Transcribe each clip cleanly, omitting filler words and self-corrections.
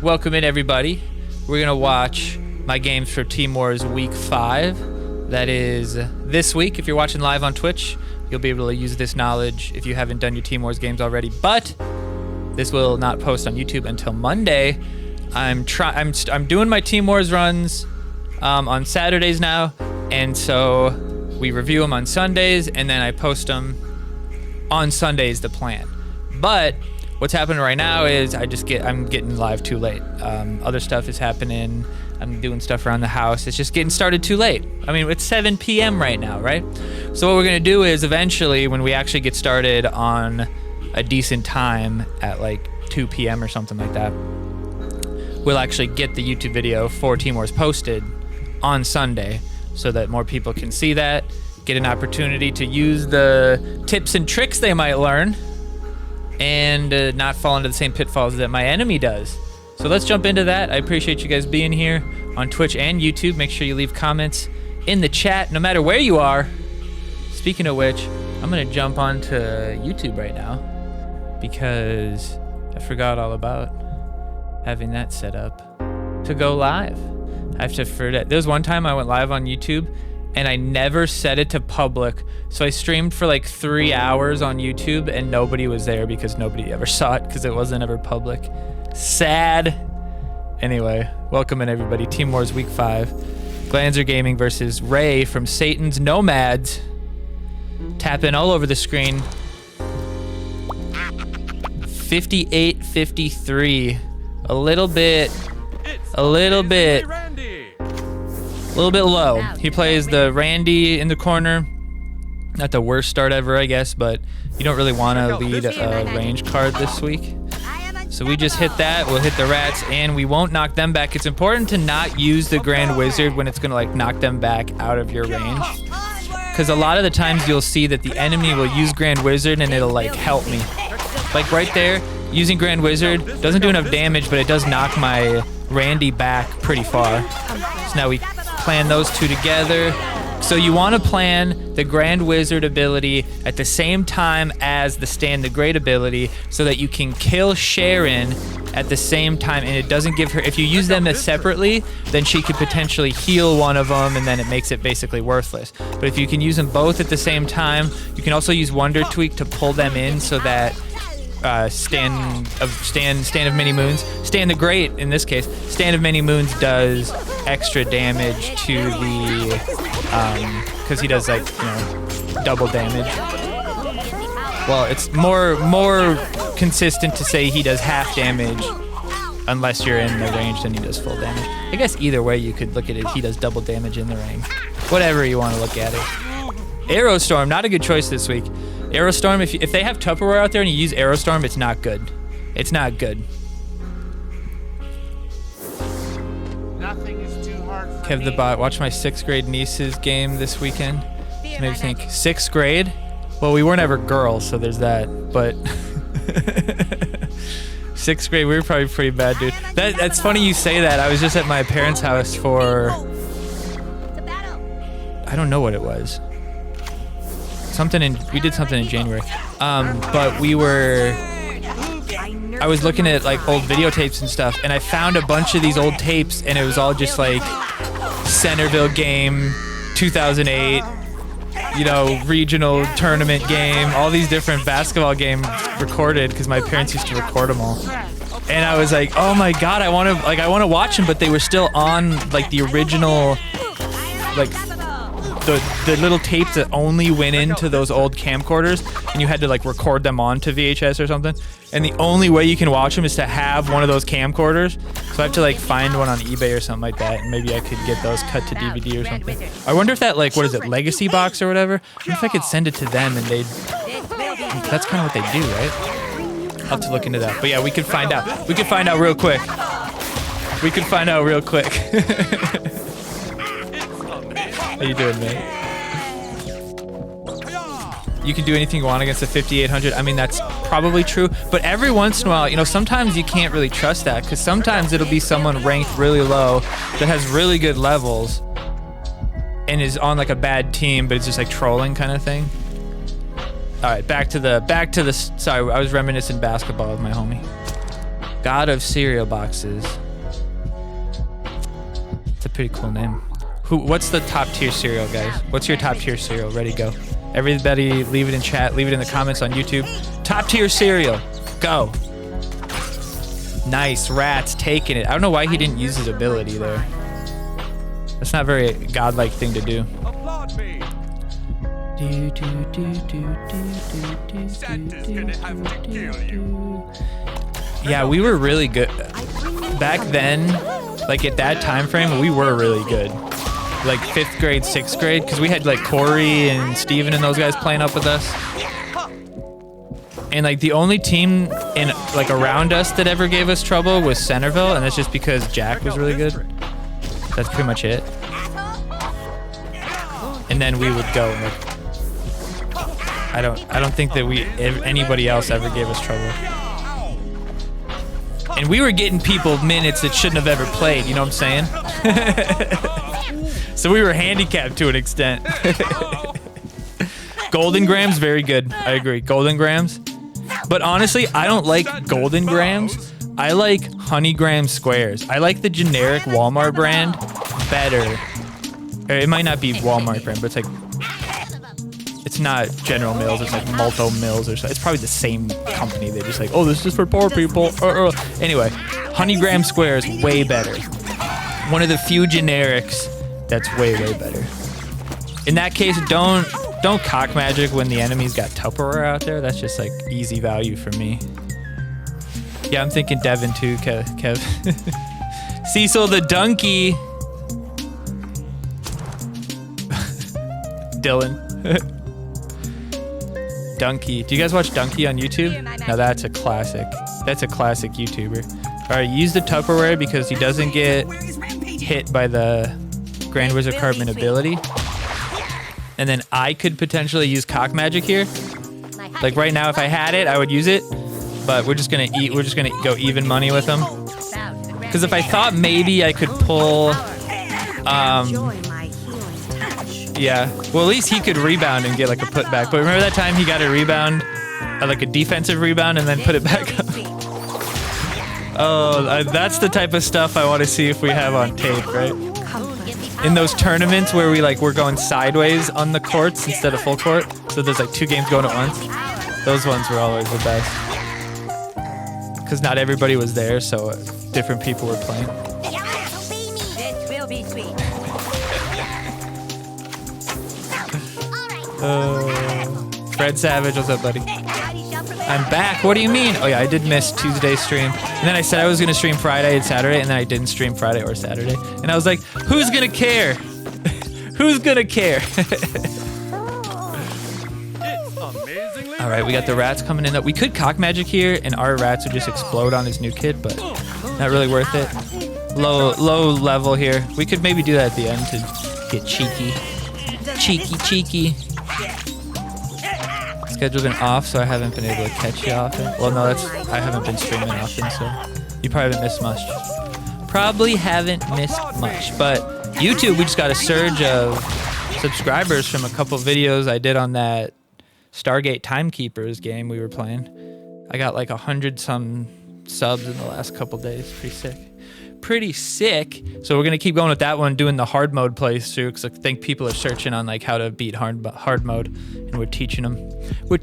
Welcome in, everybody. We're gonna watch my games for Team Wars Week 5. That is this week. If you're watching live on Twitch, you'll be able to use this knowledge if you haven't done your Team Wars games already. But this will not post on YouTube until Monday. I'm doing my Team Wars runs on Saturdays now, and so we review them on Sundays, and then I post them on Sundays. The plan. But what's happening right now is I'm getting live too late. Other stuff is happening. I'm doing stuff around the house. It's just getting started too late. I mean, it's 7 p.m. right now, right? So what we're gonna do is eventually, when we actually get started on a decent time at like 2 p.m. or something like that, we'll actually get the YouTube video for Team Wars posted on Sunday so that more people can see that, get an opportunity to use the tips and tricks they might learn, and not fall into the same pitfalls that my enemy does. So let's jump into that. I appreciate you guys being here on Twitch and YouTube. Make sure you leave comments in the chat, no matter where you are. Speaking of which, I'm gonna jump onto YouTube right now because I forgot all about having that set up to go live. I have to forget. There was one time I went live on YouTube and I never set it to public. So I streamed for like 3 hours on YouTube and nobody was there because nobody ever saw it because it wasn't ever public. Sad. Anyway, welcome in, everybody. Team Wars Week 5. Glanzer Gaming versus Ray from Satan's Nomads. Tap in all over the screen. 58-53. A little bit low. He plays the Randy in the corner. Not the worst start ever, I guess, but you don't really want to lead a range card this week. So we just hit that, we'll hit the rats, and we won't knock them back. It's important to not use the Grand Wizard when it's gonna like knock them back out of your range. Because a lot of the times you'll see that the enemy will use Grand Wizard and it'll like help me. Like right there, using Grand Wizard doesn't do enough damage, but it does knock my Randy back pretty far. So now we plan those two together. So you want to plan the Grand Wizard ability at the same time as the Stand the Great ability so that you can kill Sharon at the same time, and it doesn't give her, if you use them as separately, then she could potentially heal one of them and then it makes it basically worthless. But if you can use them both at the same time, you can also use Wonder Tweak to pull them in so that Stand of Many Moons, Stand the Great in this case, Stand of Many Moons does extra damage to the because he does like, you know, double damage. Well, it's more consistent to say he does half damage unless you're in the range, then he does full damage. I guess either way you could look at it, he does double damage in the range. Whatever you want to look at it. Aerostorm, not a good choice this week. Aerostorm, if they have Tupperware out there and you use Aerostorm, it's not good. It's not good. Nothing is too hard for Kev the Bot, watch my 6th grade niece's game this weekend. Maybe think 6th grade? Well, we weren't ever girls, so there's that, but 6th grade, we were probably pretty bad, dude. That's funny you say that. I was just at my parents' house for, I don't know what it was. We did something in January. But I was looking at like old videotapes and stuff, and I found a bunch of these old tapes, and it was all just like Centerville game, 2008, you know, regional tournament game, all these different basketball games recorded because my parents used to record them all. And I was like, oh my God, I want to watch them, but they were still on like the original, like the little tapes that only went into those old camcorders, and you had to like record them onto VHS or something. And the only way you can watch them is to have one of those camcorders. So I have to like find one on eBay or something like that, and maybe I could get those cut to DVD or something. I wonder if that like, what is it, Legacy Box or whatever? I wonder if I could send it to them and that's kind of what they do, right? I'll have to look into that. But yeah, we could find out. We could find out real quick. How you doing, man? You can do anything you want against a 5800. I mean, that's probably true, but every once in a while, you know, sometimes you can't really trust that because sometimes it'll be someone ranked really low that has really good levels and is on like a bad team, but it's just like trolling kind of thing. All right, back to the. Sorry, I was reminiscing basketball with my homie. God of cereal boxes. It's a pretty cool name. What's the top tier cereal, guys? What's your top tier cereal? Ready, go. Everybody leave it in chat. Leave it in the comments on YouTube. Top tier cereal. Go. Nice. Rats taking it. I don't know why he didn't use his ability there. That's not a very godlike thing to do. Applaud me. Santa's gonna have to kill you. Yeah, we were really good. Back then, like at that time frame, we were really good. Like 5th grade, 6th grade, because we had like Corey and Steven and those guys playing up with us. And like the only team in like around us that ever gave us trouble was Centerville, and that's just because Jack was really good. That's pretty much it. And then we would go and like, I don't think that anybody else ever gave us trouble. And we were getting people minutes that shouldn't have ever played, you know what I'm saying? So we were handicapped to an extent. Golden Grams, very good. I agree. Golden Grams. But honestly, I don't like Golden Grams. I like Honey Graham Squares. I like the generic Walmart brand better. Or it might not be Walmart brand, but it's like, it's not General Mills. It's like Multo Mills or something. It's probably the same company. They're just like, oh, this is for poor people. Anyway, Honey Graham Squares, way better. One of the few generics that's way, way better. In that case, don't cock magic when the enemy's got Tupperware out there. That's just like easy value for me. Yeah, I'm thinking Devin too, Kev. Cecil the donkey. Dylan. Donkey. Do you guys watch Donkey on YouTube? Now that's a classic. That's a classic YouTuber. All right, use the Tupperware because he doesn't get hit by the Grand Wizard Cartman ability. And then I could potentially use cock magic here. Like right now, if I had it, I would use it. But we're just gonna go even money with him. Because if I thought maybe I could pull, yeah. Well, at least he could rebound and get like a putback. But remember that time he got a rebound, like a defensive rebound, and then put it back up? Oh, that's the type of stuff I want to see if we have on tape, right? In those tournaments where we're going sideways on the courts instead of full court, so there's like 2 games going at once. Those ones were always the best. Because not everybody was there, so different people were playing. Fred Savage, what's up, buddy? I'm back. What do you mean? Oh yeah, I did miss Tuesday's stream. And then I said I was gonna stream Friday and Saturday, and then I didn't stream Friday or Saturday. And I was like, who's gonna care? Who's gonna care? All right, we got the rats coming in. We could cock magic here, and our rats would just explode on his new kid, but not really worth it. Low level here. We could maybe do that at the end to get cheeky. Cheeky. Schedule been off, so I haven't been able to catch you often. Well, no, I haven't been streaming often, so you probably haven't missed much. But YouTube, we just got a surge of subscribers from a couple videos I did on that Stargate Timekeepers game we were playing. I got like 100-some subs in the last couple days. Pretty sick. So we're gonna keep going with that one, doing the hard mode playthrough, because I think people are searching on like how to beat hard mode, and we're teaching them. All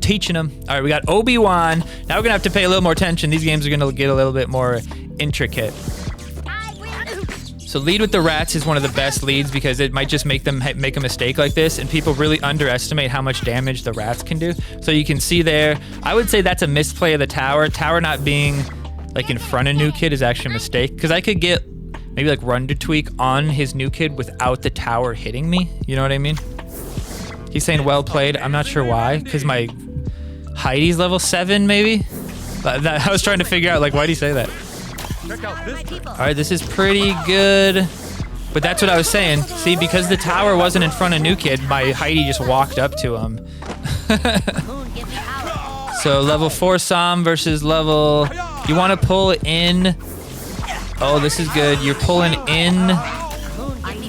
right, we got Obi-Wan. Now we're gonna have to pay a little more attention. These games are gonna get a little bit more intricate. So lead with the rats is one of the best leads because it might just make them make a mistake like this, and people really underestimate how much damage the rats can do. So you can see there, I would say that's a misplay of the tower. Tower not being like in front of new kid is actually a mistake, because I could get maybe like run to tweak on his new kid without the tower hitting me. You know what I mean? He's saying well played. I'm not sure why, because my Heidi's level 7 maybe. I was trying to figure out like, why'd he say that? All right, this is pretty good. But that's what I was saying. See, because the tower wasn't in front of new kid, my Heidi just walked up to him. So level 4 Som versus level... You want to pull in... Oh, this is good. You're pulling in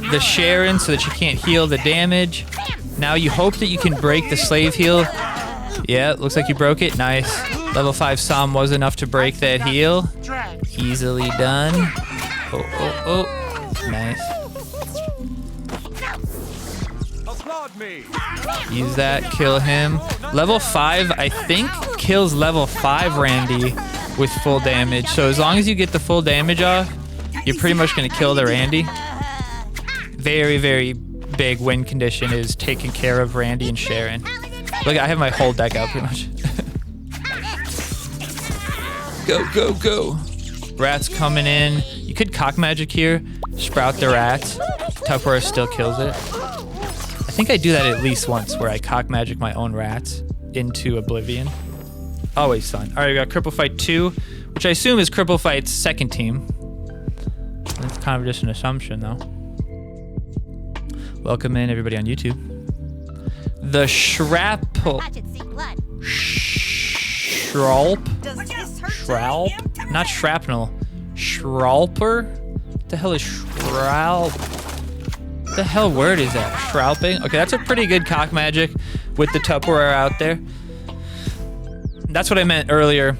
the Sharon so that you can't heal the damage. Now you hope that you can break the slave heal. Yeah, looks like you broke it. Nice. Level 5 Som was enough to break that heal. Easily done. Oh. Nice. Applaud me. Use that, kill him. Level 5, I think, kills level 5 Randy with full damage. So as long as you get the full damage off, you're pretty much gonna kill the Randy. Very, very big win condition is taking care of Randy and Sharon. Look, I have my whole deck out pretty much. Go. Rats coming in. You could cock magic here, sprout the rats. Tupperware still kills it. I think I do that at least once where I cock magic my own rats into oblivion. Always fun. All right, we got Cripple Fight 2, which I assume is Cripple Fight's second team. That's kind of just an assumption though. Welcome in everybody on YouTube. The Shrapple. Shralp? Not shrapnel. Shralper? What the hell is Shralp? What the hell word is that? Shralping? Okay, that's a pretty good cock magic with the Tupperware out there. That's what I meant earlier.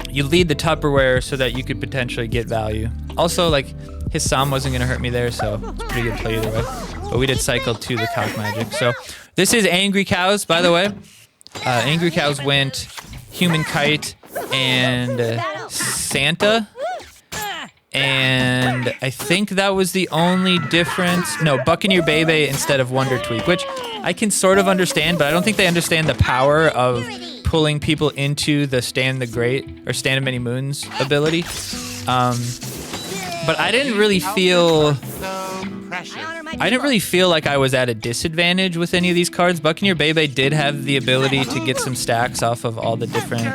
You lead the Tupperware so that you could potentially get value. Also, like, his Psalm wasn't going to hurt me there, so it's a pretty good play either way. But we did cycle to the cock magic. So this is Angry Cows, by the way. Angry Cows went Human Kite and Santa. And I think that was the only difference. No, Buccaneer Bebe instead of Wonder Tweak, which I can sort of understand, but I don't think they understand the power of pulling people into the Stand the Great or Stand of Many Moons ability. But I didn't really feel like I was at a disadvantage with any of these cards. Buccaneer Bebe did have the ability to get some stacks off of all the different,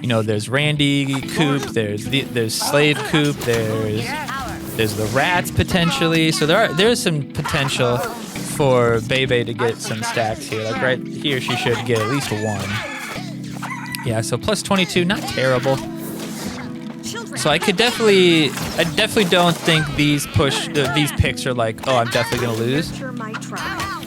you know, there's Randy Coop, there's Slave Coop, there's the rats potentially. So there's some potential for Bebe to get some stacks here. Like right here, she should get at least one. Yeah, so plus 22, not terrible. So I definitely don't think these picks are like, oh, I'm definitely gonna lose.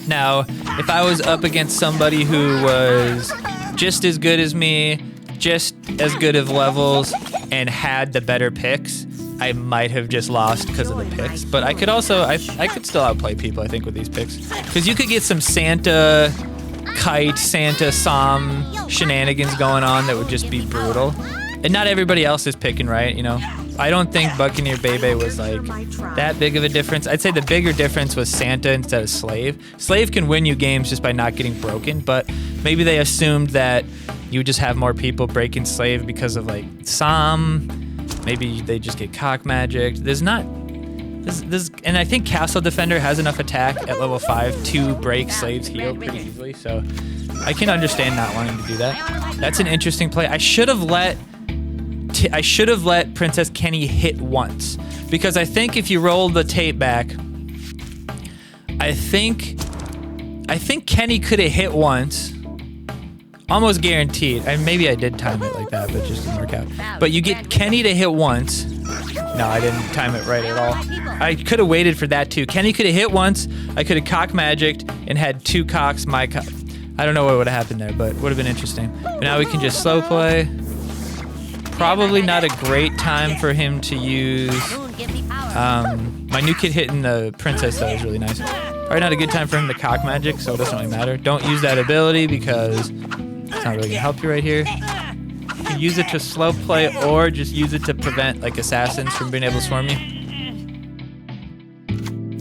Now, if I was up against somebody who was just as good as me, just as good of levels, and had the better picks, I might have just lost because of the picks. But I could also, I could still outplay people, I think, with these picks. Because you could get some Santa Kite, Santa Psalm shenanigans going on that would just be brutal. And not everybody else is picking right, you know. I don't think Buccaneer Bebe was like that big of a difference. I'd say the bigger difference was Santa instead of Slave. Slave can win you games just by not getting broken, but maybe they assumed that you would just have more people breaking Slave because of like Psalm. Maybe they just get cock magic. And I think Castle Defender has enough attack at level 5 to break Slave's heal pretty easily, so I can understand not wanting to do that. That's an interesting play. I should have let Princess Kenny hit once, because I think if you roll the tape back, I think Kenny could have hit once, almost guaranteed. And maybe I did time it like that, but it just didn't work out. But you get Kenny to hit once. No, I didn't time it right at all. I could have waited for that too. Kenny could have hit once. I could have cock magicked and had two cocks. I don't know what would have happened there, but would have been interesting. But now we can just slow play. Probably not a great time for him to use. My new kid hitting the princess though is really nice. Probably not a good time for him to cock magic, so it doesn't really matter. Don't use that ability because it's not really gonna help you right here. You can use it to slow play or just use it to prevent like assassins from being able to swarm you.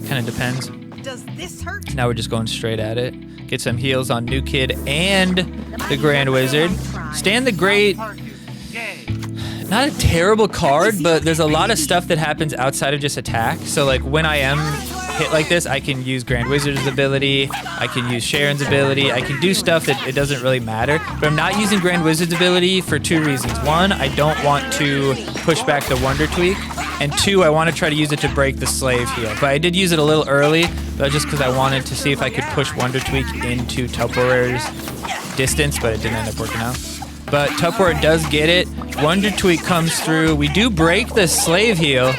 Kind of depends. Does this hurt? Now we're just going straight at it. Get some heals on New Kid and the Grand Wizard. Stand the Great. Not a terrible card, but there's a lot of stuff that happens outside of just attack. So like when I am hit like this, I can use Grand Wizard's ability, I can use Sharon's ability, I can do stuff that it doesn't really matter. But I'm not using Grand Wizard's ability for two reasons. One, I don't want to push back the Wonder Tweak. And two, I want to try to use it to break the Slave heal. But I did use it a little early, but just because I wanted to see if I could push Wonder Tweak into Tupperware's distance, but it didn't end up working out. But Tupperware does get it. Wonder Tweak comes through. We do break the Slave heal.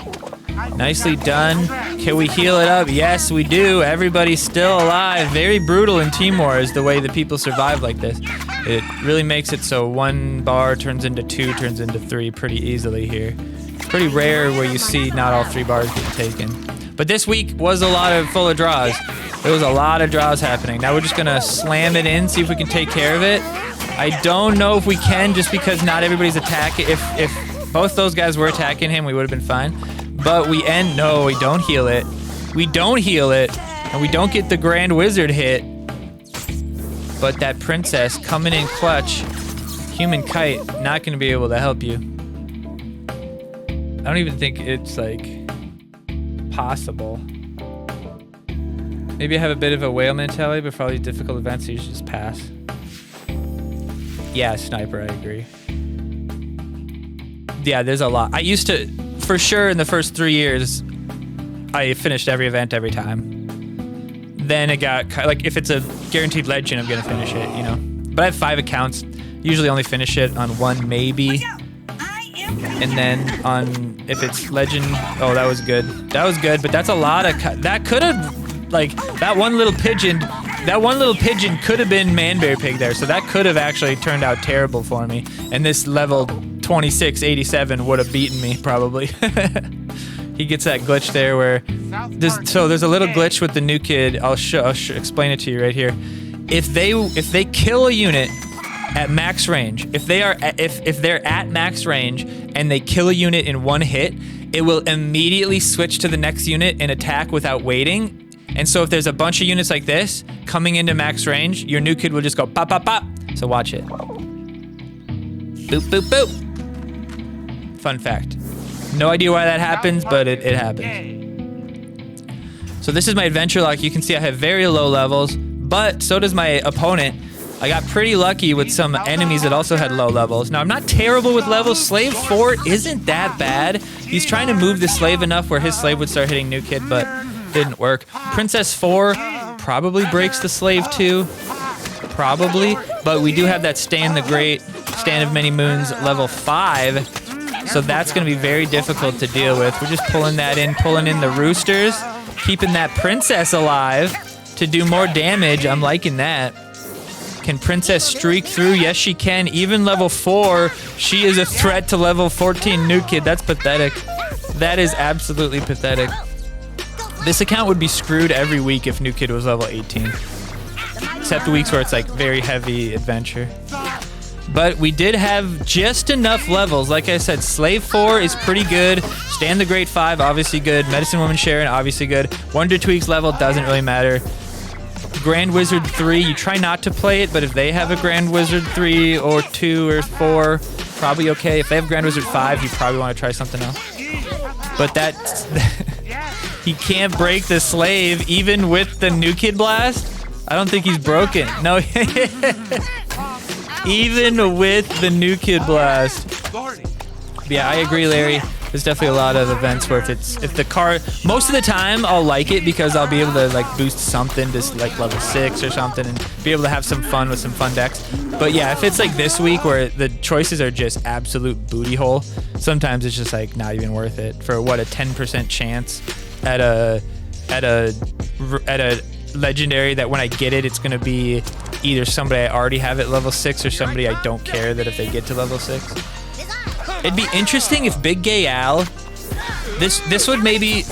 Nicely done. Can we heal it up? Yes, we do. Everybody's still alive. Very brutal in Team Wars the way that people survive like this. It really makes it so one bar turns into two, turns into three pretty easily here. pretty rare where you see not all 3 bars get taken. But this week was a lot of full of draws. There was a lot of draws happening. Now we're just gonna slam it in, see if we can take care of it. I don't know if we can, just because not everybody's attacking. If both those guys were attacking him, we would have been fine. But we end, no, we don't heal it. We don't heal it, and we don't get the Grand Wizard hit. But that princess coming in clutch, Human Kite, not gonna be able to help you. I don't even think it's like possible. Maybe I have a bit of a whale mentality, but for all these difficult events, you should just pass. Yeah, sniper, I agree. Yeah, there's a lot. I used to, for sure, in the first 3 years, I finished every event every time. Then it got, like, if it's a guaranteed legend, I'm gonna finish it, you know? But I have 5 accounts. Usually only finish it on 1, maybe. And then on, if it's legend, oh, that was good. That was good, but that's a lot of, that could have, like, that one little pigeon could have been Manberry Pig there, so that could have actually turned out terrible for me. And this level 2687 would have beaten me, probably. He gets that glitch there where, there's a little glitch with the new kid. I'll explain it to you right here. If they kill a unit at max range, if they're at max range and they kill a unit in 1 hit, it will immediately switch to the next unit and attack without waiting. And so if there's a bunch of units like this coming into max range, your new kid will just go pop, pop, pop. So watch it. Boop, boop, boop. Fun fact. No idea why that happens, but it happens. So this is my adventure lock. You can see I have very low levels, but so does my opponent. I got pretty lucky with some enemies that also had low levels. Now, I'm not terrible with levels. Slave 4 isn't that bad. He's trying to move the slave enough where his slave would start hitting new kid, but didn't work. Princess 4 probably breaks the slave 2. Probably. But we do have that Stan the Great, Stan of Many Moons, level 5. So that's going to be very difficult to deal with. We're just pulling that in, pulling in the roosters, keeping that princess alive to do more damage. I'm liking that. Can Princess streak through? Yes, she can. Even level 4, she is a threat to level 14 new kid. That's pathetic. That is absolutely pathetic. This account would be screwed every week if new kid was level 18. Except weeks where it's like very heavy adventure. But we did have just enough levels. Like I said, Slave 4 is pretty good. Stan the Great 5, obviously good. Medicine Woman Sharon, obviously good. Wonder Tweaks level, doesn't really matter. Grand Wizard 3, you try not to play it, but if they have a Grand Wizard 3 or 2 or 4, probably okay. If they have Grand Wizard 5, you probably want to try something else. But that's... he can't break the slave even with the new kid blast? I don't think he's broken. No, even with the new kid blast. But yeah, I agree, Larry. There's definitely a lot of events where if the card, most of the time I'll like it because I'll be able to like boost something to like level 6 or something and be able to have some fun with some fun decks. But yeah, if it's like this week where the choices are just absolute booty hole, sometimes it's just like not even worth it for what, a 10% chance at a legendary that when I get it, it's gonna be either somebody I already have at level 6 or somebody I don't care that if they get to level 6. It'd be interesting if Big Gay Al, this would maybe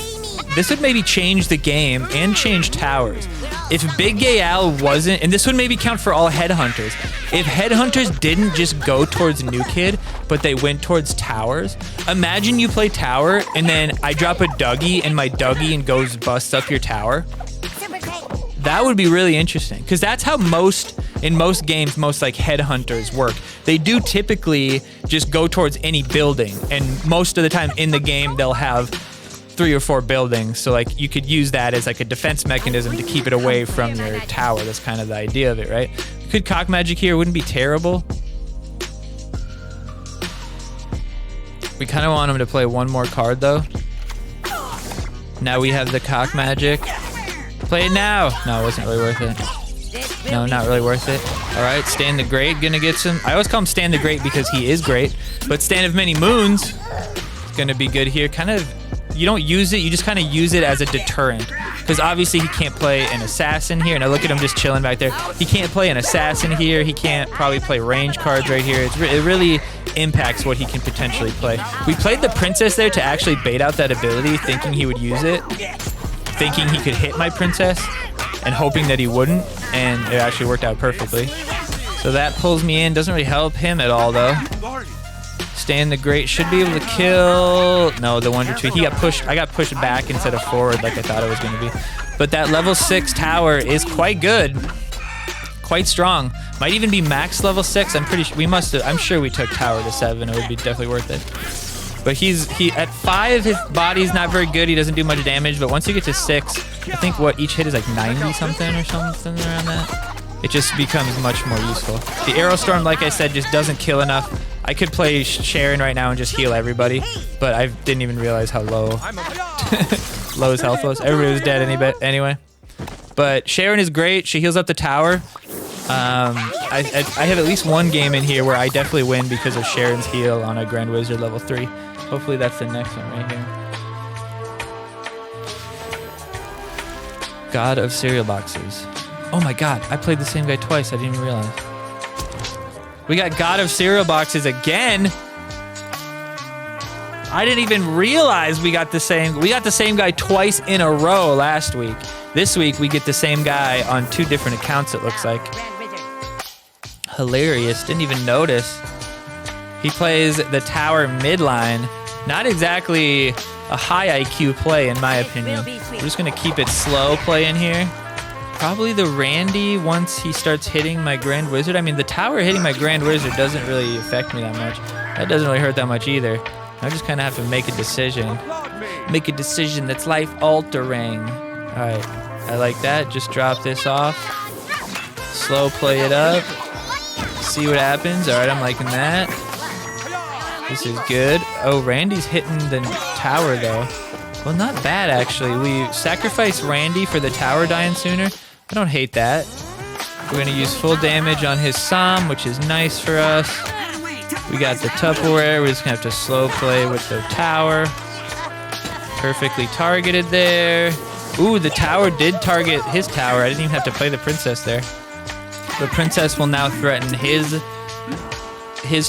change the game and change towers. If Big Gay Al wasn't, and this would maybe count for all headhunters, if headhunters didn't just go towards New Kid, but they went towards towers. Imagine you play tower and then I drop a Dougie and my Dougie and goes busts up your tower. That would be really interesting because that's how in most games, most like headhunters work. They do typically just go towards any building, and most of the time in the game they'll have 3 or 4 buildings. So like you could use that as like a defense mechanism to keep it away from your tower. That's kind of the idea of it, right? Could cock magic here, wouldn't be terrible. We kind of want him to play one more card though. Now we have the cock magic. Play it now. No, it wasn't really worth it. No, not really worth it. All right, Stan the Great gonna get some. I always call him Stan the Great because he is great, but Stan of Many Moons is gonna be good here. Kind of you don't use it. You just kind of use it as a deterrent. Because obviously he can't play an assassin here. And I look at him just chilling back there. He can't play an assassin here. He can't probably play range cards right here. It really impacts what he can potentially play. We played the princess there to actually bait out that ability, thinking he would use it. Thinking he could hit my princess and hoping that he wouldn't. And it actually worked out perfectly. So that pulls me in. Doesn't really help him at all, though. Stand the Great should be able to kill. No, the Wonder Tweak. He got pushed. I got pushed back instead of forward like I thought it was going to be. But that level 6 tower is quite good. Quite strong. Might even be max level 6. I'm pretty sure we must have. I'm sure we took tower to 7. It would be definitely worth it. But he at 5, his body's not very good. He doesn't do much damage. But once you get to 6, I think what each hit is like 90 something or something around that. It just becomes much more useful. The Arrow Storm, like I said, just doesn't kill enough. I could play Sharon right now and just heal everybody, but I didn't even realize how low low his health was. Everybody was dead anyway. But Sharon is great. She heals up the tower. I have at least one game in here where I definitely win because of Sharon's heal on a Grand Wizard level 3. Hopefully that's the next one right here. God of Cereal Boxes. Oh my god, I played the same guy twice. I didn't even realize. We got God of Cereal Boxes again. I didn't even realize we got the same guy twice in a row last week. This week we get the same guy on 2 different accounts, it looks like. Hilarious. Didn't even notice. He plays the tower midline. Not exactly a high IQ play in my opinion. We're just gonna keep it slow play in here. Probably the Randy once he starts hitting my Grand Wizard. I mean, the tower hitting my Grand Wizard doesn't really affect me that much. That doesn't really hurt that much either. I just kind of have to make a decision. Make a decision that's life-altering. All right, I like that. Just drop this off. Slow play it up. See what happens. All right, I'm liking that. This is good. Oh, Randy's hitting the tower, though. Well, not bad, actually. We sacrifice Randy for the tower dying sooner. I don't hate that. We're going to use full damage on his Psalm, which is nice for us. We got the Tupperware. We're just going to have to slow play with the tower. Perfectly targeted there. Ooh, the tower did target his tower. I didn't even have to play the princess there. The princess will now threaten his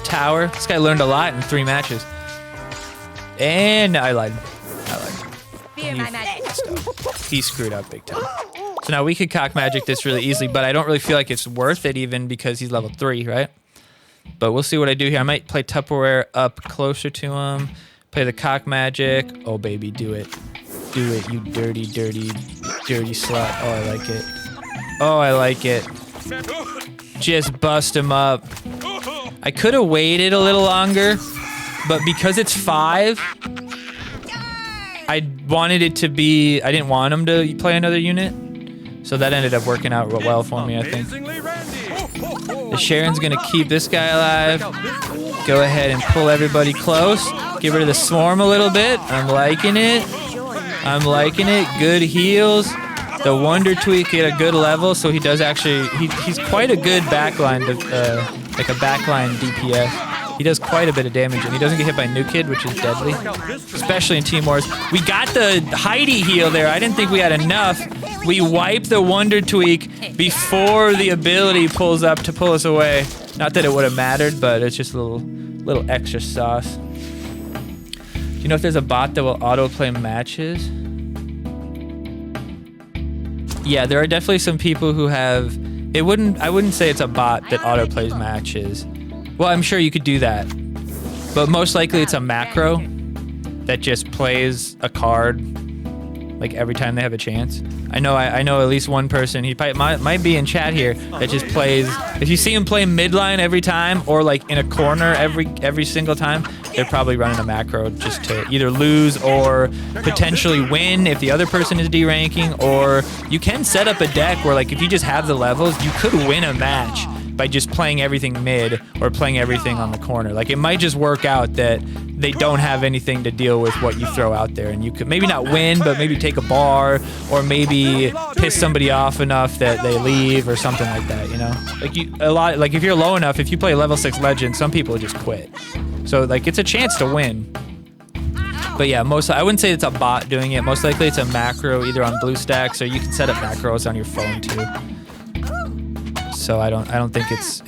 tower. This guy learned a lot in 3 matches. And I lied. He screwed up big time. So now we could cock magic this really easily, but I don't really feel like it's worth it even because he's level 3, right? But we'll see what I do here. I might play Tupperware up closer to him. Play the cock magic. Oh, baby, do it. Do it, you dirty, dirty, dirty slut. Oh, I like it. Oh, I like it. Just bust him up. I could have waited a little longer, but because it's 5, I wanted it to be... I didn't want him to play another unit. So that ended up working out well for me, I think. The Sharon's going to keep this guy alive. Go ahead and pull everybody close. Get rid of the swarm a little bit. I'm liking it. I'm liking it. Good heals. The Wonder Tweak at a good level, so he does actually... He's quite a good backline, like a backline DPS. He does quite a bit of damage, and he doesn't get hit by New Kid, which is deadly. Especially in Team Wars. We got the Heidi heal there. I didn't think we had enough. We wipe the Wonder Tweak before the ability pulls up to pull us away. Not that it would have mattered, but it's just a little extra sauce. Do you know if there's a bot that will autoplay matches? Yeah, there are definitely some people who have... I wouldn't say it's a bot that autoplays matches. Well, I'm sure you could do that. But most likely it's a macro that just plays a card like every time they have a chance. I know at least one person, he might be in chat here, that just plays... If you see him play midline every time or like in a corner every single time, they're probably running a macro just to either lose or potentially win if the other person is D-ranking, or you can set up a deck where like if you just have the levels, you could win a match by just playing everything mid or playing everything on the corner. Like it might just work out that they don't have anything to deal with what you throw out there, and you could maybe not win, but maybe take a bar or maybe piss somebody off enough that they leave or something like that, you know? Like if you're low enough, if you play level 6 legend, some people just quit. So like it's a chance to win. But yeah, I wouldn't say it's a bot doing it. Most likely it's a macro either on BlueStacks, or you can set up macros on your phone too. So I don't think it's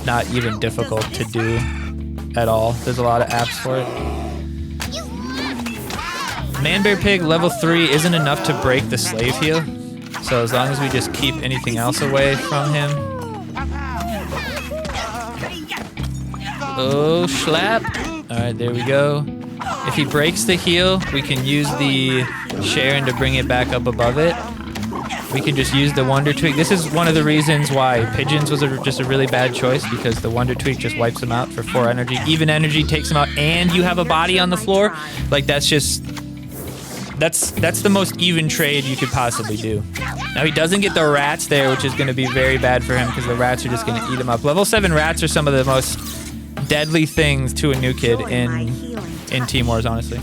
not even difficult to do at all. There's a lot of apps for it. Man-Bear Pig level 3 isn't enough to break the slave heal. So as long as we just keep anything else away from him. Oh, slap. All right, there we go. If he breaks the heal, we can use the Sharon to bring it back up above it. We can just use the Wonder Tweak. This is one of the reasons why Pigeons was just a really bad choice, because the Wonder Tweak just wipes him out for 4 energy. Even energy takes him out, and you have a body on the floor. Like, that's the most even trade you could possibly do. Now, he doesn't get the rats there, which is going to be very bad for him, because the rats are just going to eat him up. Level 7 rats are some of the most deadly things to a new kid in Team Wars, honestly.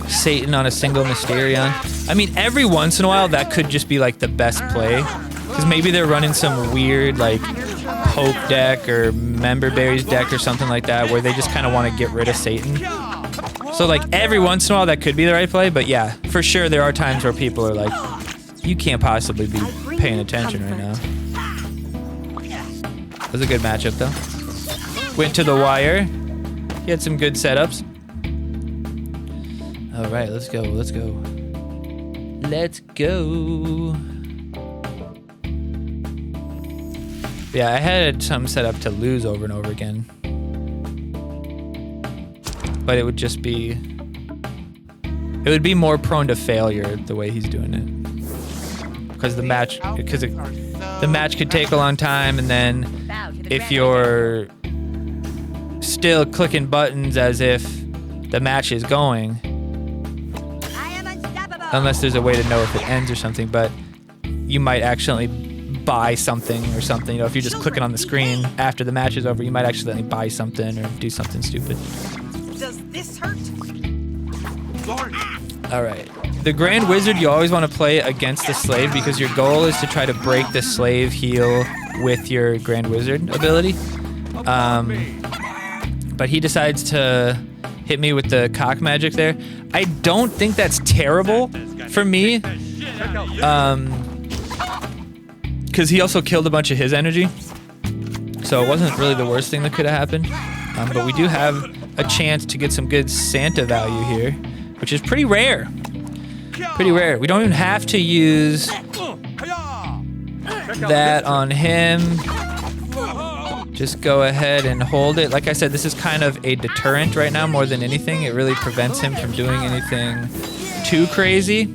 Satan on a single Mysterion. I mean, every once in a while, that could just be like the best play. Because maybe they're running some weird, like, Hope deck or Member Berries deck or something like that, where they just kind of want to get rid of Satan. So, like, every once in a while, that could be the right play. But yeah, for sure, there are times where people are like, you can't possibly be paying attention right now. That was a good matchup, though. Went to the wire. He had some good setups. All right, let's go. Let's go. Let's go. Yeah, I had some set up to lose over and over again. But it would just be... It would be more prone to failure the way he's doing it. Because the match could take a long time, and then if you're still clicking buttons as if the match is going, unless there's a way to know if it ends or something, but you might accidentally buy something or something. You know, if you're just clicking on the screen after the match is over, you might accidentally buy something or do something stupid. Does this hurt? All right. The Grand Wizard, you always want to play against the slave, because your goal is to try to break the slave heal with your Grand Wizard ability. But he decides to hit me with the cock magic there. I don't think that's terrible for me. Because he also killed a bunch of his energy. So it wasn't really the worst thing that could have happened. But we do have a chance to get some good Santa value here, which is pretty rare. Pretty rare. We don't even have to use that on him. Just go ahead and hold it. Like I said, this is kind of a deterrent right now more than anything. It really prevents him from doing anything too crazy.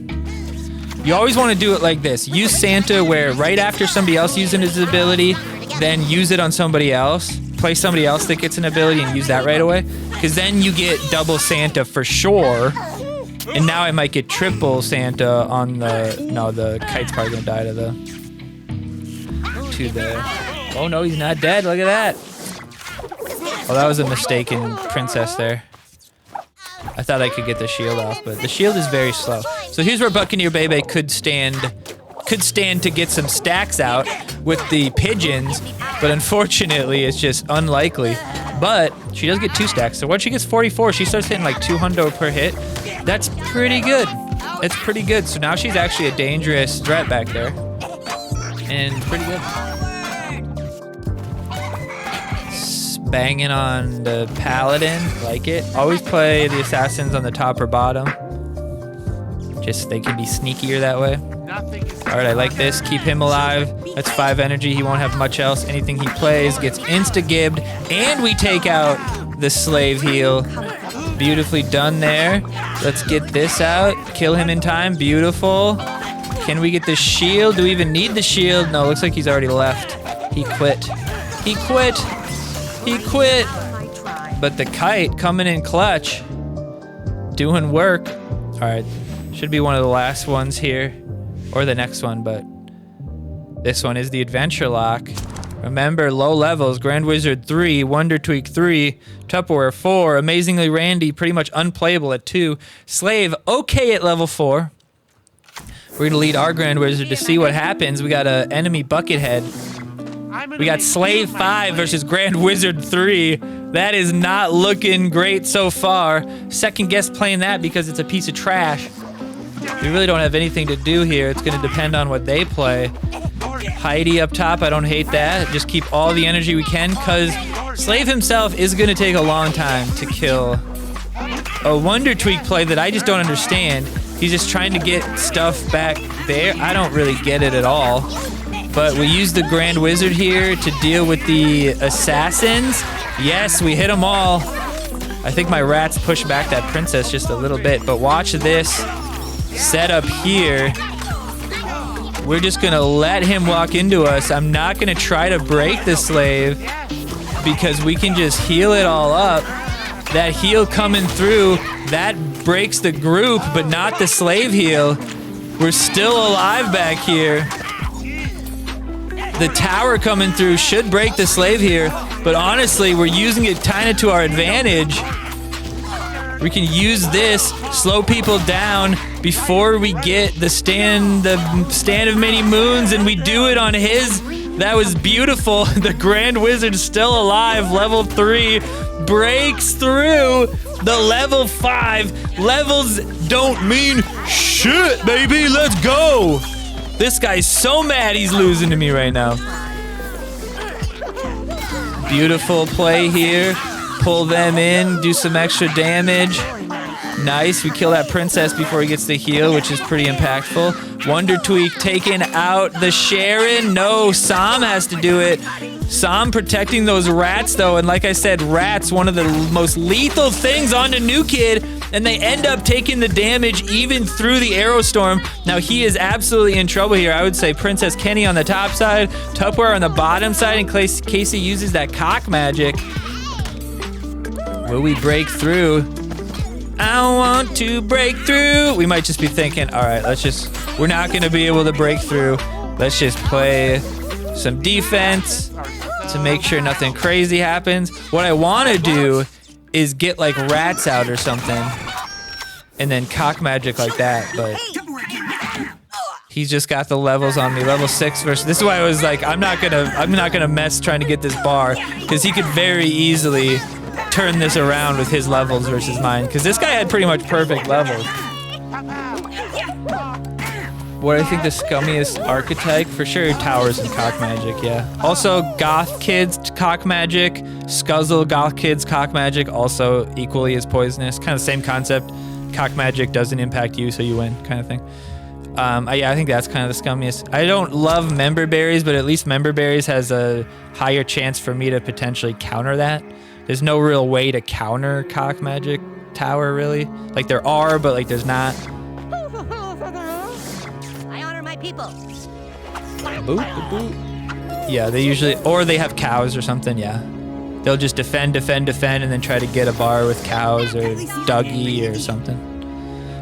You always want to do it like this. Use Santa where right after somebody else using his ability, then use it on somebody else. Play somebody else that gets an ability and use that right away. Because then you get double Santa for sure. And now I might get triple Santa on the... No, the kite's probably going to die to the... Oh no, he's not dead. Look at that. Oh, that was a mistaken princess there. I thought I could get the shield off, but the shield is very slow. So here's where Buccaneer Bebe could stand to get some stacks out with the pigeons, but unfortunately it's just unlikely. But she does get 2 stacks, so once she gets 44, she starts hitting like 200 per hit. That's pretty good. That's pretty good. So now she's actually a dangerous threat back there. And pretty good. Banging on the paladin, like it. Always play the assassins on the top or bottom. Just they can be sneakier that way. Alright, I like this. Keep him alive. That's 5 energy. He won't have much else. Anything he plays gets insta-gibbed. And we take out the slave heal. Beautifully done there. Let's get this out. Kill him in time. Beautiful. Can we get the shield? Do we even need the shield? No, looks like he's already left. He quit. He quit. He quit. But the kite coming in clutch. Doing work. Alright. Should be one of the last ones here. Or the next one, but this one is the Adventure Lock. Remember, low levels, Grand Wizard 3, Wonder Tweak 3, Tupperware 4, Amazingly Randy, pretty much unplayable at 2, Slave, okay at level 4. We're gonna lead our Grand Wizard to see what happens. We got an enemy Buckethead We got Slave 5 versus Grand Wizard 3. That is not looking great so far. Second guess playing that because it's a piece of trash. We really don't have anything to do here. It's going to depend on what they play. Heidi up top, I don't hate that. Just keep all the energy we can because Slave himself is going to take a long time to kill. A Wonder Tweak play that I just don't understand. He's just trying to get stuff back there. I don't really get it at all. But we use the Grand Wizard here to deal with the assassins. Yes, we hit them all. I think my rats push back that princess just a little bit. But watch this setup here. We're just gonna let him walk into us. I'm not gonna try to break the slave because we can just heal it all up. That heal coming through, that breaks the group, but not the slave heal. We're still alive back here. The tower coming through should break the slave here, but honestly, we're using it kind of to our advantage. We can use this, slow people down before we get the stand of many moons, and we do it on his. That was beautiful. The Grand Wizard's still alive. Level 3 breaks through the level 5. Levels don't mean shit, baby. Let's go. This guy's so mad he's losing to me right now. Beautiful play here. Pull them in, do some extra damage. Nice, we kill that princess before he gets the heal, which is pretty impactful. Wonder Tweak taking out the Sharon. No, Sam has to do it. Sam protecting those rats, though, and like I said, rats, one of the most lethal things on the new kid, and they end up taking the damage even through the arrow storm. Now, he is absolutely in trouble here. I would say Princess Kenny on the top side, Tupperware on the bottom side, in case Casey uses that cock magic. Will we break through? I want to break through. We might just be thinking, all right, we're not going to be able to break through. Let's just play some defense to make sure nothing crazy happens. What I want to do is get like rats out or something and then cock magic like that, but he's just got the levels on me. Level 6 versus, this is why I was like, I'm not gonna mess trying to get this bar, because he could very easily turn this around with his levels versus mine, because this guy had pretty much perfect levels. What I think the scummiest archetype, for sure, towers and cock magic, yeah. Also, goth kids, cock magic, scuzzle, goth kids, cock magic, also equally as poisonous. Kind of the same concept. Cock magic doesn't impact you, so you win, kind of thing. Yeah, I think that's kind of the scummiest. I don't love member berries, but at least member berries has a higher chance for me to potentially counter that. There's no real way to counter cock magic tower, really. Like there are, but like there's not. I honor my people. Boop, boop, boop. Yeah, they usually, or they have cows or something, yeah. They'll just defend, and then try to get a bar with cows or Dougie or something.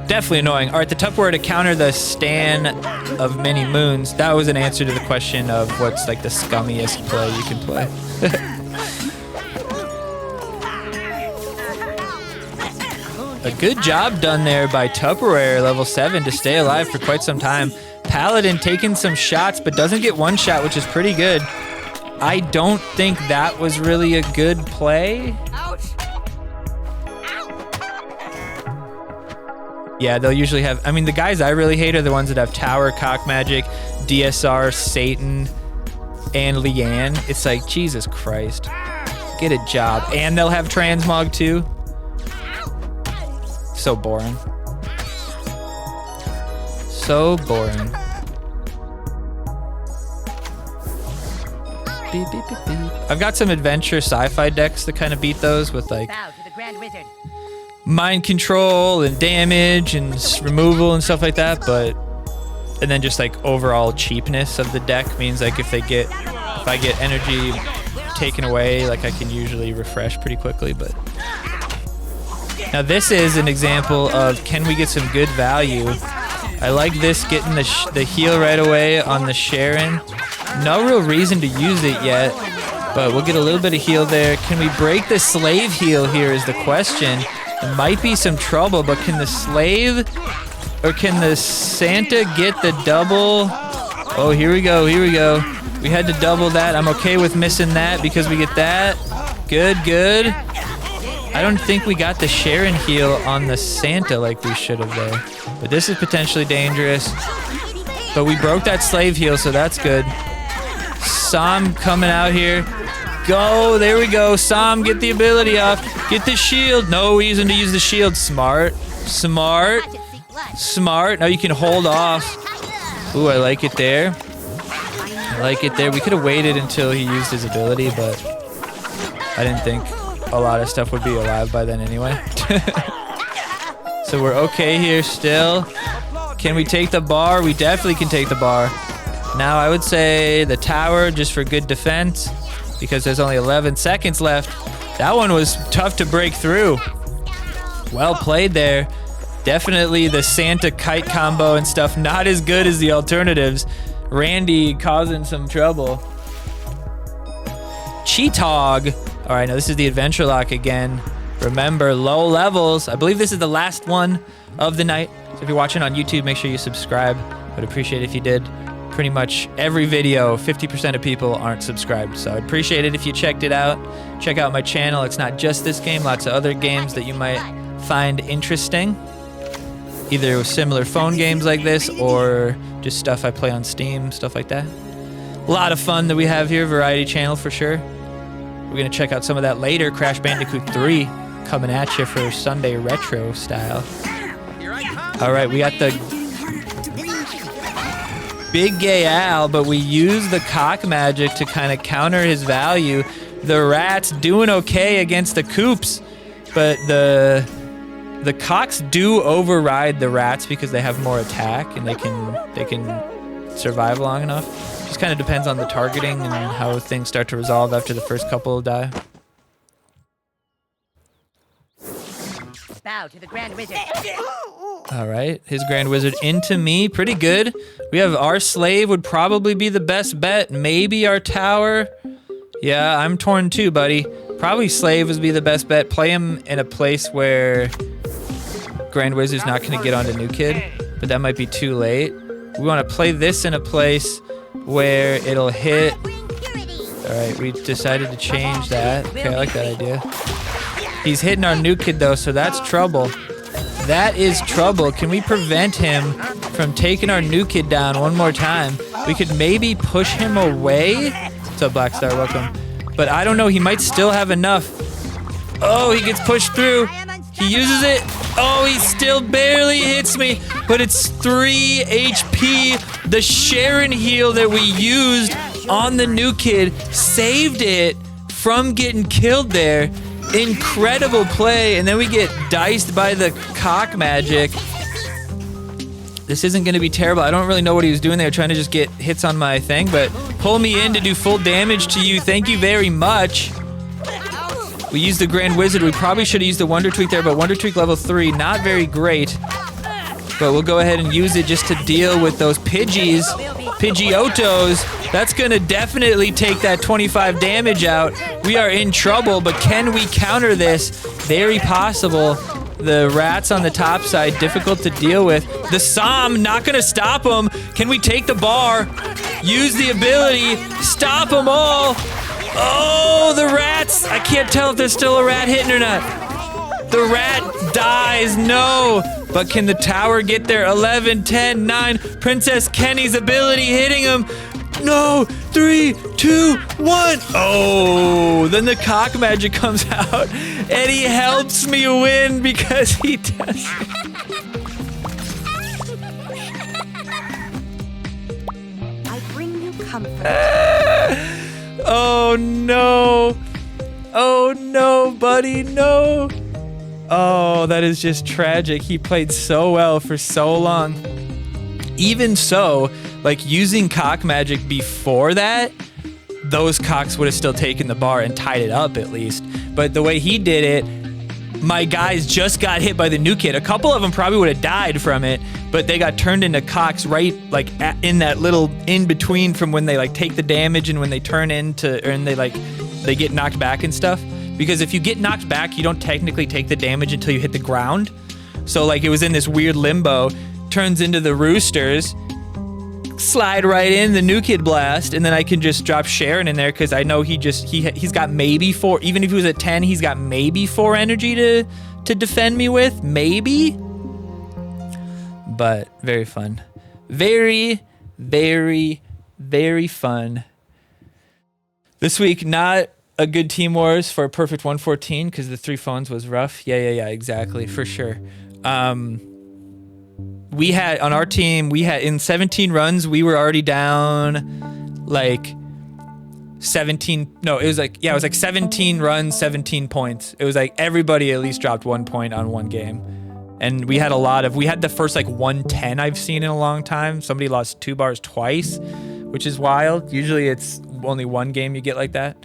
Definitely annoying. All right, the Tupperware to counter the Stan of Many Moons. That was an answer to the question of what's like the scummiest play you can play. A good job done there by Tupperware, level 7, to stay alive for quite some time. Paladin taking some shots, but doesn't get one shot, which is pretty good. I don't think that was really a good play. Ouch. Yeah, they'll usually have, I mean, the guys I really hate are the ones that have Tower, Cock Magic, DSR, Satan, and Leanne. It's like, Jesus Christ. Get a job. And they'll have Transmog too. So boring. So boring. Beep, beep, beep, beep. I've got some adventure sci-fi decks that kind of beat those with like Bow to the Grand Wizard. mind control and damage and removal and stuff like that, but and then just like overall cheapness of the deck means like if I get energy taken away, like I can usually refresh pretty quickly. But now this is an example of, can we get some good value? I like this, getting the heal right away on the Sharon. No real reason to use it yet, but we'll get a little bit of heal there. Can we break the slave heal here is the question. There might be some trouble, but can the slave or can the Santa get the double? Oh, here we go, here we go. We had to double that. I'm okay with missing that because we get that. Good, good. I don't think we got the Sharon heal on the Santa like we should have there. But this is potentially dangerous. But we broke that slave heal, so that's good. Sam coming out here. Go, there we go. Sam, get the ability off. Get the shield. No reason to use the shield. Smart, smart, smart. Now you can hold off. Ooh, I like it there. I like it there. We could have waited until he used his ability, but I didn't think a lot of stuff would be alive by then anyway. So we're okay here still. Can we take the bar? We definitely can take the bar. Now I would say the tower just for good defense because there's only 11 seconds left. That one was tough to break through. Well played there. Definitely the Santa kite combo and stuff not as good as the alternatives. Randy causing some trouble. Cheetog. All right, now this is the adventure lock again. Remember, low levels. I believe this is the last one of the night. So if you're watching on YouTube, make sure you subscribe. I would appreciate it if you did. Pretty much every video, 50% of people aren't subscribed. So I'd appreciate it if you checked it out. Check out my channel. It's not just this game, lots of other games that you might find interesting. Either similar phone games like this or just stuff I play on Steam, stuff like that. A lot of fun that we have here, variety channel for sure. We're gonna check out some of that later. Crash Bandicoot 3 coming at you for Sunday retro style. All right, we got the Big Gay Al, but we use the cock magic to kind of counter his value. The rats doing okay against the coops, but the cocks do override the rats because they have more attack and they can survive long enough. Just kind of depends on the targeting and how things start to resolve after the first couple die. Bow to the Grand Wizard. All right, his Grand Wizard into me, pretty good. We have our slave would probably be the best bet. Maybe our tower. Yeah, I'm torn too, buddy. Probably slave would be the best bet. Play him in a place where Grand Wizard's not gonna get onto New Kid, but that might be too late. We wanna play this in a place where it'll hit. All right, we decided to change that. Okay, I like that idea. He's hitting our New Kid though, so that's trouble. That is trouble. Can we prevent him from taking our New Kid down one more time? We could maybe push him away. What's up, Black Star? Welcome. But I don't know. He might still have enough. Oh, he gets pushed through. He uses it. Oh, he still barely hits me. But it's 3 HP. The Sharon heal that we used on the New Kid saved it from getting killed there. Incredible play, and then we get diced by the cock magic. This isn't going to be terrible. I don't really know what he was doing there, trying to just get hits on my thing, but pull me in to do full damage to you. Thank you very much. We used the Grand Wizard. We probably should have used the Wonder Tweak there, but Wonder Tweak level 3, not very great. But we'll go ahead and use it just to deal with those Pidgeys. Pidgeotos. That's gonna definitely take that 25 damage out. We are in trouble, but can we counter this? Very possible. The rats on the top side, difficult to deal with. The Som, not gonna stop him. Can we take the bar? Use the ability, stop them all. Oh, the rats. I can't tell if there's still a rat hitting or not. The rat dies, no. But can the tower get there? 11, 10, 9. Princess Kenny's ability hitting him. No, 3, 2, 1. Oh, then the cock magic comes out and he helps me win because he does. I bring you comfort. Oh no. Oh no, buddy, no. Oh, that is just tragic. He played so well for so long. Even so, like using cock magic before that, those cocks would have still taken the bar and tied it up at least. But the way he did it, my guys just got hit by the New Kid. A couple of them probably would have died from it, but they got turned into cocks right like in that little in between from when they like take the damage and when they turn into, and they get knocked back and stuff. Because if you get knocked back, you don't technically take the damage until you hit the ground. So like it was in this weird limbo, turns into the roosters, slide right in the new kid blast, and then I can just drop Sharon in there because I know he's got maybe 4. Even if he was at 10, he's got maybe 4 energy to defend me with, maybe. But very fun, very, very, very fun. This week, not a good Team Wars for a perfect 114 because the 3 phones was rough. Yeah, exactly, for sure. We had on our team, in 17 runs, we were already down like 17. No, it was like 17 runs, 17 points. It was like everybody at least dropped 1 point on one game. And we had the first like 110 I've seen in a long time. Somebody lost 2 bars twice, which is wild. Usually it's only one game you get like that.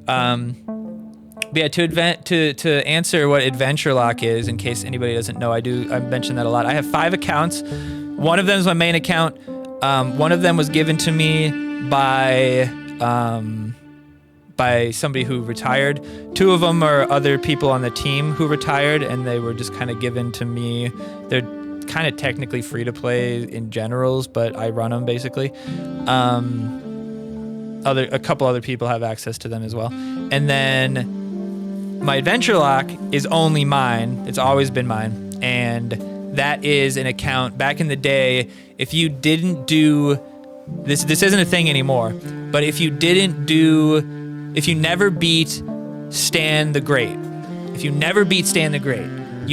But yeah, to answer what Adventure Lock is, in case anybody doesn't know, I mention that a lot. I have 5 accounts. One of them is my main account. One of them was given to me by somebody who retired. 2 of them are other people on the team who retired, and they were just kind of given to me. They're kind of technically free to play in generals, but I run them basically. A couple other people have access to them as well. And then my Adventure Lock is only mine. It's always been mine. And that is an account back in the day. If you didn't do this isn't a thing anymore, but if you never beat Stan the Great, you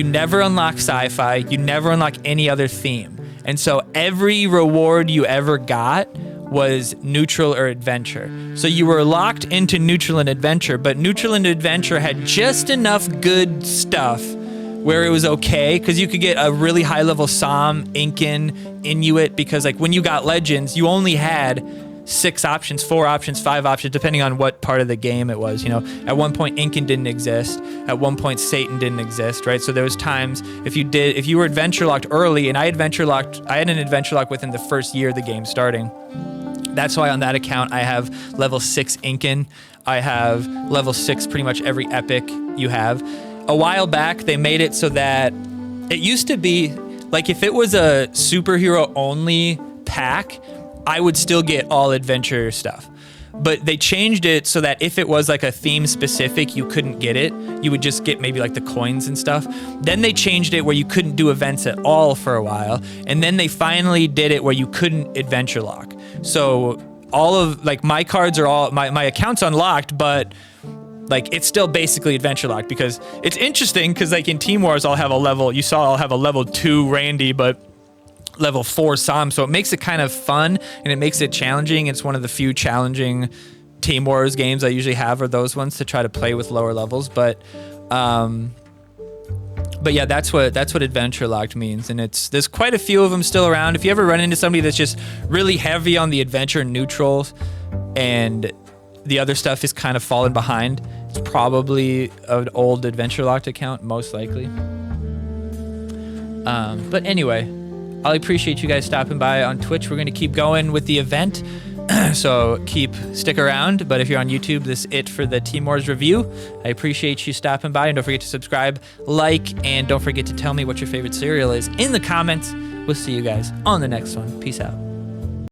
never unlock sci-fi, you never unlock any other theme. And so every reward you ever got was neutral or adventure. So you were locked into neutral and adventure, but neutral and adventure had just enough good stuff where it was okay, because you could get a really high level Som, Incan, Inuit, because like when you got legends, you only had 6 options, 4 options, 5 options, depending on what part of the game it was. You know, at one point Incan didn't exist. At one point Satan didn't exist, right? So there was times if you were adventure locked early, and I had an adventure lock within the first year of the game starting. That's why on that account I have level 6 Incan. I have level 6 pretty much every epic you have. A while back they made it so that it used to be like if it was a superhero only pack, I would still get all adventure stuff. But they changed it so that if it was like a theme specific, you couldn't get it. You would just get maybe like the coins and stuff. Then they changed it where you couldn't do events at all for a while. And then they finally did it where you couldn't adventure lock. So all of like my cards are all, my account's unlocked, but like it's still basically adventure locked, because it's interesting because like in Team Wars, I'll have a level 2 Randy, but level 4 Som, so it makes it kind of fun and it makes it challenging. It's one of the few challenging Team Wars games I usually have are those ones to try to play with lower levels. But yeah, that's what adventure locked means, and there's quite a few of them still around. If you ever run into somebody that's just really heavy on the adventure neutrals and the other stuff is kind of falling behind, it's probably an old adventure locked account, most likely. But anyway, I appreciate you guys stopping by on Twitch. We're going to keep going with the event, so stick around. But if you're on YouTube, this is it for the Team Wars review. I appreciate you stopping by, and don't forget to subscribe, and don't forget to tell me what your favorite cereal is in the comments. We'll see you guys on the next one. Peace out.